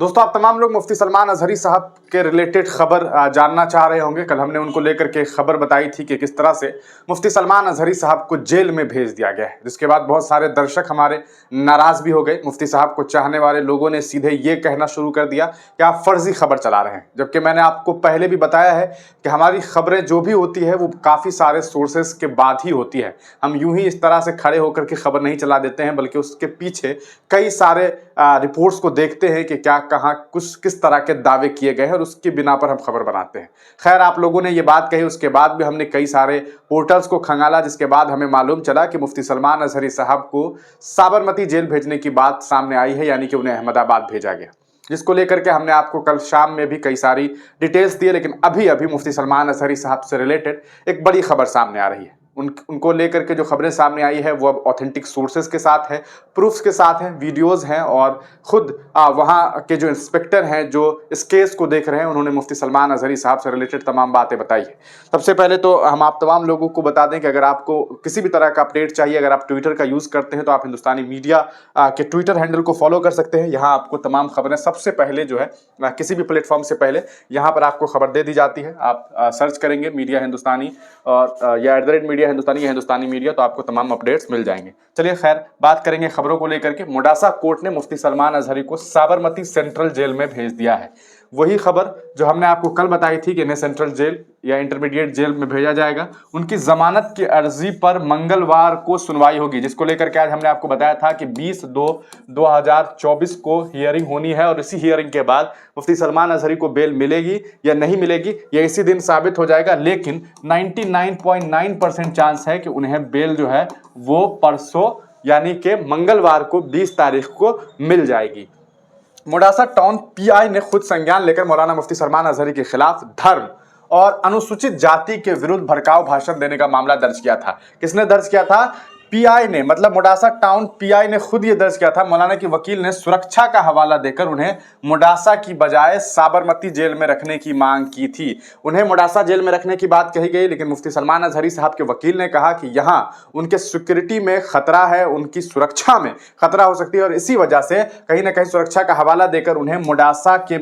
दोस्तों, आप तमाम लोग मुफ्ती सलमान अजहरी साहब के रिलेटेड खबर जानना चाह रहे होंगे। कल हमने उनको लेकर के खबर बताई थी कि किस तरह से मुफ्ती सलमान अजहरी साहब को जेल में भेज दिया गया है, जिसके बाद बहुत सारे दर्शक हमारे नाराज भी हो गए। मुफ्ती साहब को चाहने वाले लोगों ने सीधे ये कहना शुरू कर दिया कि आप फर्जी खबर चला रहे हैं, जबकि मैंने आपको पहले भी बताया है कि हमारी खबरें जो भी होती है वो काफ़ी सारे सोर्सेस के बाद ही होती है। हम यूं ही इस तरह से खड़े होकर के खबर नहीं चला देते हैं, बल्कि उसके पीछे कई सारे रिपोर्ट्स को देखते हैं कि क्या कहाँ कुछ किस तरह के दावे किए गए हैं और उसकी बिना पर हम खबर बनाते हैं। खैर, आप लोगों ने ये बात कही, उसके बाद भी हमने कई सारे पोर्टल्स को खंगाला, जिसके बाद हमें मालूम चला कि मुफ्ती सलमान अजहरी साहब को साबरमती जेल भेजने की बात सामने आई है, यानी कि उन्हें अहमदाबाद भेजा गया, जिसको लेकर के हमने आपको कल शाम में भी कई सारी डिटेल्स दी। लेकिन अभी अभी मुफ्ती सलमान अजहरी साहब से रिलेटेड एक बड़ी खबर सामने आ रही है। उनको लेकर के जो खबरें सामने आई है वो अब ऑथेंटिक सोर्सेज के साथ है, प्रूफ्स के साथ हैं, वीडियोस हैं, और खुद वहाँ के जो इंस्पेक्टर हैं जो इस केस को देख रहे हैं, उन्होंने मुफ्ती सलमान अजहरी साहब से रिलेटेड तमाम बातें बताई है। सबसे पहले तो हम आप तमाम लोगों को बता दें कि अगर आपको किसी भी तरह का अपडेट चाहिए, अगर आप ट्विटर का यूज़ करते हैं तो आप हिंदुस्तानी मीडिया के ट्विटर हैंडल को फॉलो कर सकते हैं। यहाँ आपको तमाम खबरें सबसे पहले जो है किसी भी प्लेटफॉर्म से पहले यहाँ पर आपको खबर दे दी जाती है। आप सर्च करेंगे मीडिया हिंदुस्तानी और या @मीडिया हिंदुस्तानी या हिंदुस्तानी मीडिया, तो आपको तमाम अपडेट्स मिल जाएंगे। चलिए खैर, बात करेंगे खबरों को लेकर के। मोडासा कोर्ट ने मुफ्ती सलमान अजहरी को साबरमती सेंट्रल जेल में भेज दिया है। वही खबर जो हमने आपको कल बताई थी कि इन्हें सेंट्रल जेल या इंटरमीडिएट जेल में भेजा जाएगा। उनकी जमानत की अर्जी पर मंगलवार को सुनवाई होगी, जिसको लेकर के आज हमने आपको बताया था कि 20/2/2024 को हियरिंग होनी है, और इसी हियरिंग के बाद मुफ्ती सलमान अजहरी को बेल मिलेगी या नहीं मिलेगी यह इसी दिन साबित हो जाएगा। लेकिन 99.9% चांस है कि उन्हें बेल जो है वो परसों यानी कि मंगलवार को 20 तारीख को मिल जाएगी। मोडासा टाउन पीआई ने खुद संज्ञान लेकर मौलाना मुफ्ती सलमान अजहरी के खिलाफ धर्म और अनुसूचित जाति के विरुद्ध भड़काऊ भाषण देने का मामला दर्ज किया था। किसने दर्ज किया था? पीआई ने, मतलब मोडासा टाउन पीआई ने खुद ये दर्ज किया था। मौलाना के वकील ने सुरक्षा का हवाला देकर उन्हें मोडासा की बजाय साबरमती जेल में रखने की मांग की थी। उन्हें मोडासा जेल में रखने की बात कही गई, लेकिन मुफ्ती सलमान अजहरी साहब के वकील ने कहा कि यहाँ उनके सिक्योरिटी में खतरा है, उनकी सुरक्षा में खतरा हो सकती है, और इसी वजह से कहीं ना कहीं सुरक्षा का हवाला देकर उन्हें मोडासा के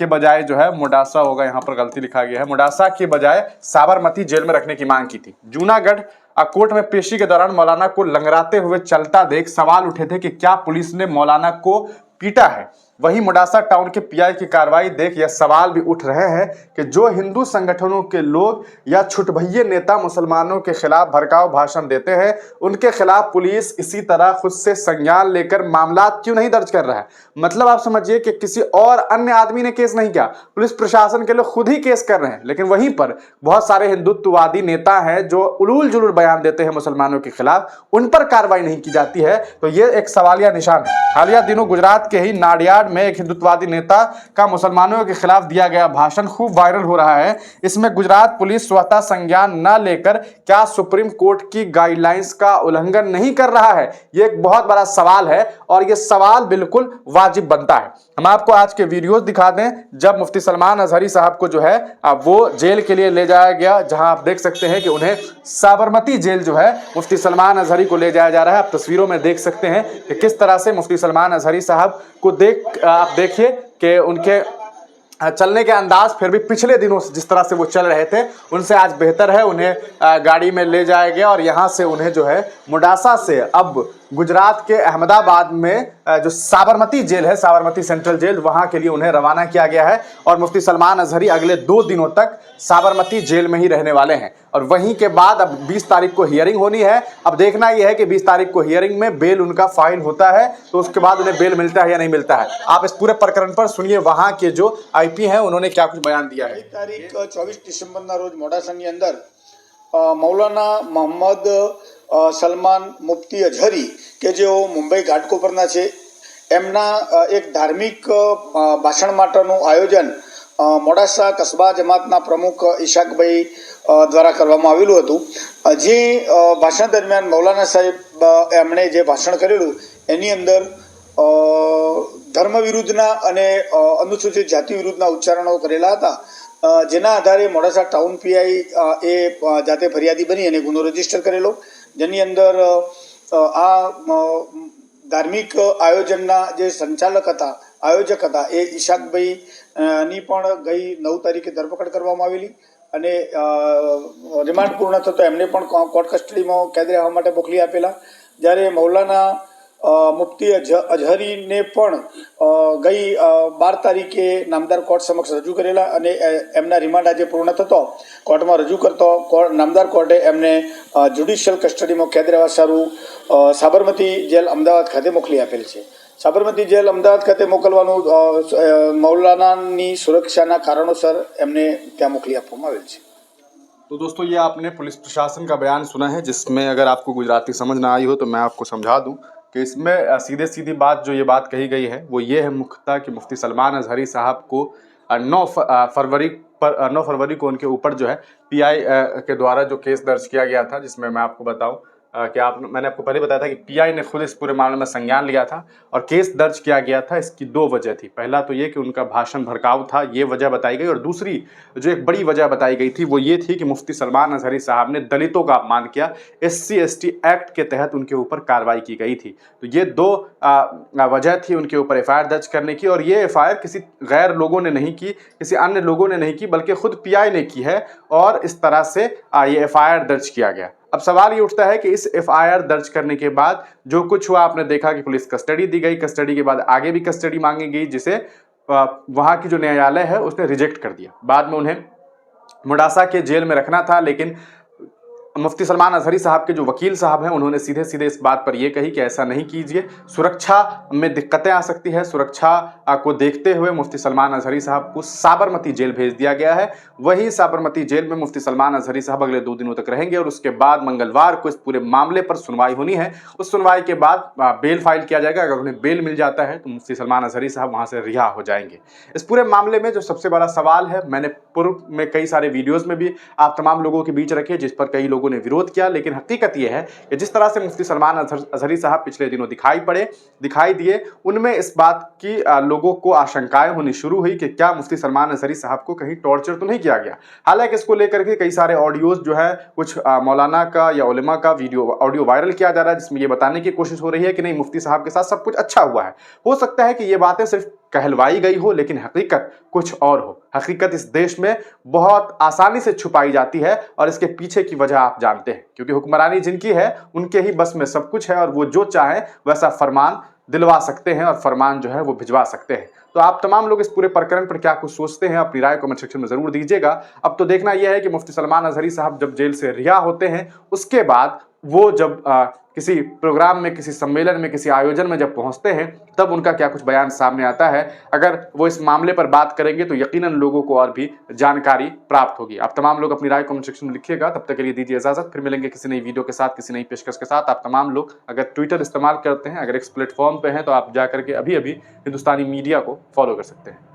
बजाय जो है, मोडासा होगा, यहाँ पर गलती लिखा गया है, मोडासा के बजाय साबरमती जेल में रखने की मांग की थी। जूनागढ़ कोर्ट में पेशी के दौरान मौलाना को लंगड़ाते हुए चलता देख सवाल उठे थे कि क्या पुलिस ने मौलाना को पीटा है। वहीं मोडासा टाउन के पीआई की कार्रवाई देख यह सवाल भी उठ रहे हैं कि जो हिंदू संगठनों के लोग या छुटभइये नेता मुसलमानों के खिलाफ भड़काऊ भाषण देते हैं, उनके खिलाफ पुलिस इसी तरह खुद से संज्ञान लेकर मामला क्यों नहीं दर्ज कर रहा है। मतलब आप समझिए कि किसी और अन्य आदमी ने केस नहीं किया, पुलिस प्रशासन के लोग खुद ही केस कर रहे हैं। लेकिन वहीं पर बहुत सारे हिंदुत्ववादी नेता हैं जो उलूल जुलूल बयान देते हैं मुसलमानों के खिलाफ, उन पर कार्रवाई नहीं की जाती है। तो ये एक सवालिया निशान है। हालिया दिनों गुजरात के ही नाडियाड में एक हिंदुत्ववादी नेता का मुसलमानों के खिलाफ दिया गया भाषण खूब वायरल हो रहा है। इसमें गुजरात पुलिस स्वतः संज्ञान न लेकर क्या सुप्रीम कोर्ट की गाइडलाइंस का उल्लंघन नहीं कर रहा है, ये एक बहुत बड़ा सवाल है, और ये सवाल बिल्कुल वाजिब बनता है। हम आपको आज के वीडियोस दिखा दें जब मुफ्ती सलमान अजहरी साहब को जो है वो जेल के लिए ले जाया गया, जहां आप देख सकते हैं कि उन्हें साबरमती जेल जो है मुफ्ती सलमान अजहरी को ले जाया जा रहा है। आप तस्वीरों में देख सकते हैं कि किस तरह से मुफ्ती सलमान अजहरी साहब को आप देखिए कि उनके चलने के अंदाज फिर भी पिछले दिनों से जिस तरह से वो चल रहे थे उनसे आज बेहतर है। उन्हें गाड़ी में ले जाया गया और यहाँ से उन्हें जो है मोडासा से अब गुजरात के अहमदाबाद में जो साबरमती जेल है, साबरमती सेंट्रल जेल, वहाँ के लिए उन्हें रवाना किया गया है। और मुफ्ती सलमान अजहरी अगले 2 दिनों तक साबरमती जेल में ही रहने वाले हैं, और वहीं के बाद अब 20 तारीख को हियरिंग होनी है। अब देखना यह है कि 20 तारीख को हियरिंग में बेल उनका फाइल होता है तो उसके बाद उन्हें बेल मिलता है या नहीं मिलता है। आप इस पूरे प्रकरण पर सुनिए वहाँ के जो आईपी हैं उन्होंने क्या कुछ बयान दिया है। तारीख 24 डिसेम्बરના રોજ મોડાસાની અંદર મૌલાના મોહમ્મદ સલમાન મુફ્તી અઝહરી કે જેઓ મુંબઈ ઘાટકોપરના છે, એમના એક ધાર્મિક ભાષણ માટેનું આયોજન મોડાસા કસ્બા જમાતના પ્રમુખ ઈશાકભાઈ દ્વારા કરવામાં આવેલું હતું। જે ભાષણ દરમિયાન મૌલાના સાહેબ એમણે જે ભાષણ કરેલું એની અંદર ધર્મ વિરુદ્ધના અને અનુસૂચિત જાતિ વિરુદ્ધના ઉચ્ચારણો કરેલા હતા, જેના આધારે મોડાસા ટાઉન પીઆઈ એ જાતે ફરિયાદી બની અને ગુનો રજીસ્ટર કરેલો, જેની અંદર આ ધાર્મિક આયોજનના જે સંચાલક હતા, આયોજક હતા, એ ઈશાકભાઈ ની પણ ગઈ 9 તારીખે ધરપકડ કરવામાં આવેલી અને રિમાન્ડ પૂર્ણ થતો એમને પણ કોર્ટ કસ્ટડીમાં કેદ રહેવા માટે મોકલી આપેલા. જ્યારે મૌલાના મુફ્તી અઝહરીને પણ ગઈ 12 તારીખે નામદાર કોર્ટ સમક્ષ રજૂ કરેલા અને એમના રિમાન્ડ આજે પૂર્ણ થતો કોર્ટમાં રજૂ કરતો નામદાર કોર્ટે એમને જ્યુડિશિયલ કસ્ટડીમાં કેદ રહેવા સારું સાબરમતી જેલ અમદાવાદ ખાતે મોકલી આપેલ છે. સાબરમતી જેલ અમદાવાદ ખાતે મોકલવાનું મૌલાનાની સુરક્ષાના કારણોસર એમને ત્યાં મોકલી આપવામાં આવેલ છે. तो दोस्तों ये आपने पुलिस प्रशासन का बयान सुना है, जिसमें अगर आपको गुजराती समझ ना आई हो तो मैं आपको समझा दूं कि इसमें सीधे सीधी बात जो ये बात कही गई है वो ये है मुख्यतः कि मुफ्ती सलमान अजहरी साहब को 9 फरवरी को उनके ऊपर जो है पीआई के द्वारा जो केस दर्ज किया गया था, जिसमें मैं आपको बताऊं कि मैंने आपको पहले बताया था कि पीआई ने खुद इस पूरे मामले में संज्ञान लिया था और केस दर्ज किया गया था. इसकी 2 वजह थी. पहला तो ये कि उनका भाषण भड़काऊ था, ये वजह बताई गई, और दूसरी जो एक बड़ी वजह बताई गई थी वो ये थी कि मुफ्ती सलमान अजहरी साहब ने दलितों का अपमान किया. SC/ST एक्ट के तहत उनके ऊपर कार्रवाई की गई थी. तो ये 2 वजह थी उनके ऊपर FIR दर्ज करने की. और ये FIR किसी गैर लोगों ने नहीं की, किसी अन्य लोगों ने नहीं की, बल्कि खुद पीआई ने की है और इस तरह से ये FIR दर्ज किया गया. अब सवाल ये उठता है कि इस FIR दर्ज करने के बाद जो कुछ हुआ, आपने देखा कि पुलिस कस्टडी दी गई, कस्टडी के बाद आगे भी कस्टडी मांगी गई, जिसे वहां की जो न्यायालय है उसने रिजेक्ट कर दिया. बाद में उन्हें मोडासा के जेल में रखना था, लेकिन मुफ्ती सलमान अजहरी साहब के जो वकील साहब हैं उन्होंने सीधे सीधे इस बात पर यह कही कि ऐसा नहीं कीजिए, सुरक्षा में दिक्कतें आ सकती है. सुरक्षा को देखते हुए मुफ्ती सलमान अजहरी साहब को साबरमती जेल भेज दिया गया है. वही साबरमती जेल में मुफ्ती सलमान अजहरी साहब अगले 2 दिनों तक रहेंगे और उसके बाद मंगलवार को इस पूरे मामले पर सुनवाई होनी है. उस सुनवाई के बाद बेल फाइल किया जाएगा. अगर उन्हें बेल मिल जाता है तो मुफ्ती सलमान अजहरी साहब वहां से रिहा हो जाएंगे. इस पूरे मामले में जो सबसे बड़ा सवाल है, मैंने पूर्व में कई सारे वीडियोज में भी आप तमाम लोगों के बीच रखे, जिस पर कई लोगों ने विरोध किया, लेकिन हकीकत यह है कि जिस तरह से मुफ्ती सलमान अजहरी साहब पिछले दिनों दिखाई दिए, उनमें इस बात की लोगों को आशंकाएं होनी शुरू हुई कि क्या मुफ्ती सलमान अजहरी साहब को कहीं टॉर्चर तो नहीं किया गया. हालांकि इसको लेकर के कई सारे ऑडियोज जो है, कुछ मौलाना का या उलेमा का ऑडियो वायरल किया जा रहा है, जिसमें यह बताने की कोशिश हो रही है कि नहीं, मुफ्ती साहब के साथ सब कुछ अच्छा हुआ है. हो सकता है कि ये बातें सिर्फ कहलवाई गई हो, लेकिन हकीकत कुछ और हो. हकीकत इस देश में बहुत आसानी से छुपाई जाती है और इसके पीछे की वजह आप जानते हैं, क्योंकि हुक्मरानी जिनकी है उनके ही बस में सब कुछ है और वो जो चाहे वैसा फरमान दिलवा सकते हैं और फरमान जो है वो भिजवा सकते हैं. तो आप तमाम लोग इस पूरे प्रकरण पर क्या कुछ सोचते हैं, अपनी राय कमेंट सेक्शन में जरूर दीजिएगा. अब तो देखना यह है कि मुफ्ती सलमान अजहरी साहब जब जेल से रिहा होते हैं, उसके बाद वो जब किसी प्रोग्राम में, किसी सम्मेलन में, किसी आयोजन में जब पहुंचते हैं, तब उनका क्या कुछ बयान सामने आता है. अगर वो इस मामले पर बात करेंगे तो यकीनन लोगों को और भी जानकारी प्राप्त होगी. आप तमाम लोग अपनी राय कमेंट सेक्शन में लिखिएगा. तब तक के लिए दीजिए इजाजत. फिर मिलेंगे किसी नई वीडियो के साथ, किसी नई पेशकश के साथ. आप तमाम लोग अगर ट्विटर इस्तेमाल करते हैं, अगर इस प्लेटफॉर्म पे हैं, तो आप जाकर के अभी हिंदुस्तानी मीडिया को फॉलो कर सकते हैं.